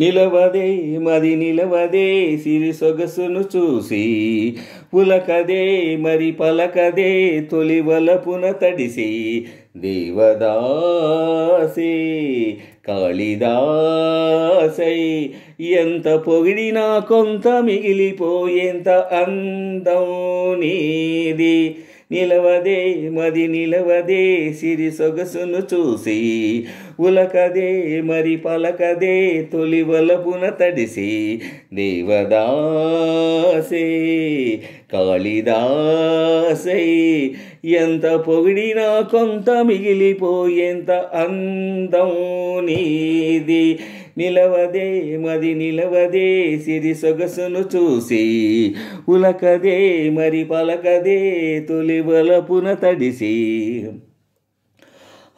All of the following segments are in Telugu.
నిలవదే మది నిలవదే సిరి సొగసును చూసి పులకదే మరి పలకదే తొలి వలపున తడిసి దేవదాసే కాళిదాసై ఎంత పొగిడినా కొంత మిగిలిపోయేంత అందం నీది నిలవదే మది నిలవదే సిరి సొగసును చూసి ఉలకదే మరి పలకదే తొలి వలపున తడిసి దేవదాసే కాళిదాసై ఎంత పొగిడినా కొంత మిగిలిపోయేంత అందం నీది నిలవదే మది నిలవదే సిరి సొగసును చూసి ఉలకదే మరి పలకదే తొలి వలపున తడిసి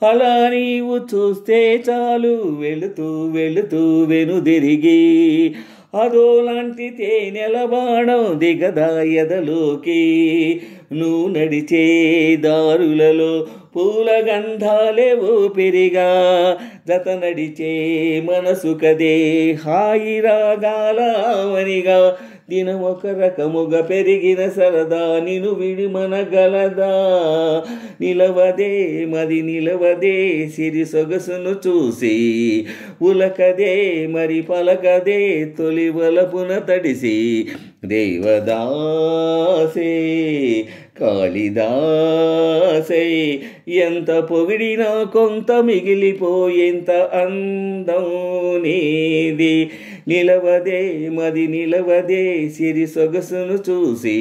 అలా నీవు చూస్తే చాలు వెళుతూ వెళుతూ వెనుదిరిగి అదోలాంటి తేనెల బాణం దిగదా ఎదలోకి నువ్వు నడిచే దారులలో పూల గంధాలే ఊపిరిగా జత నడిచే మనసు కదే హాయి రాగాలవనిగా దినం ఒక రకముగా పెరిగిన సరదా నిను విడిమనగలదా నిలవదే మది నిలవదే సిరి సొగసును చూసి ఉలకదే మరి పలకదే తొలి వలపున తడిసి దేవదాసే కాళిదాసై ఎంత పొగిడినా కొంత మిగిలిపోయేంత అందం నీది నిలవదే మది నిలవదే సిరి సొగసును చూసి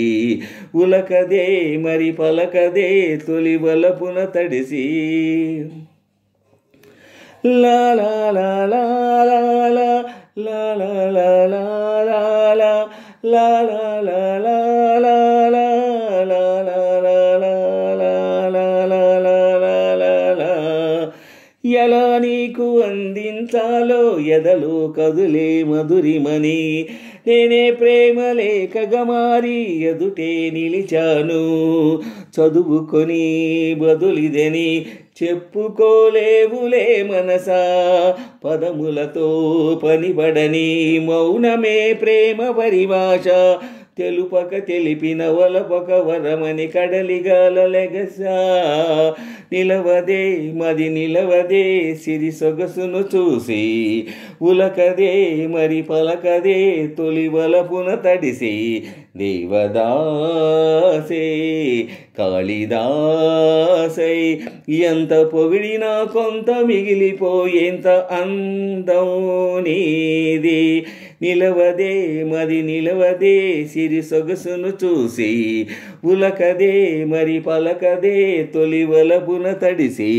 ఉలకదే మరి పలకదే తొలి వలపున తడిసి లా లా లా లా లా లా లా లా లా లా లా లా లా లా లా లా లా ఎలా నీకు అందించాలో ఎదలో కదులే మధురిమని నేనే ప్రేమ లేఖగా మారి ఎదుటే నిలిచాను చదువుకొని బదులిదని చెప్పుకోలేవులే మనసా పదములతో పనిబడని మౌనమే ప్రేమ పరిభాష తెలుపక తెలిపిన వలపక వరమని కడలిగాల లెగసా నిలవదే మది నిలవదే సిరి సొగసును చూసి ఉలకదే మరి పలకదే తొలి వలపున తడిసి దేవదాసే కాళిదాసై ఎంత పొగిడినా కొంత మిగిలిపోయేంత అందం నీది నిలవదే మది నిలవదే సిరి సొగసును చూసి ఉలకదే మరి పలకదే తొలి వలపున తడిసి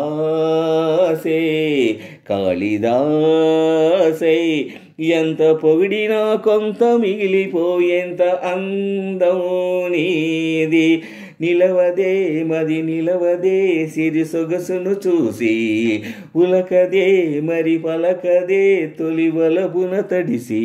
దేవదాసే కాళిదాసై ఎంత పొగిడినా కొంత మిగిలిపోయేంత అందం నీది నిలవదే మది నిలవదే సిరి సొగసును చూసి ఉలకదే మరి పలకదే తొలి వలపున తడిసి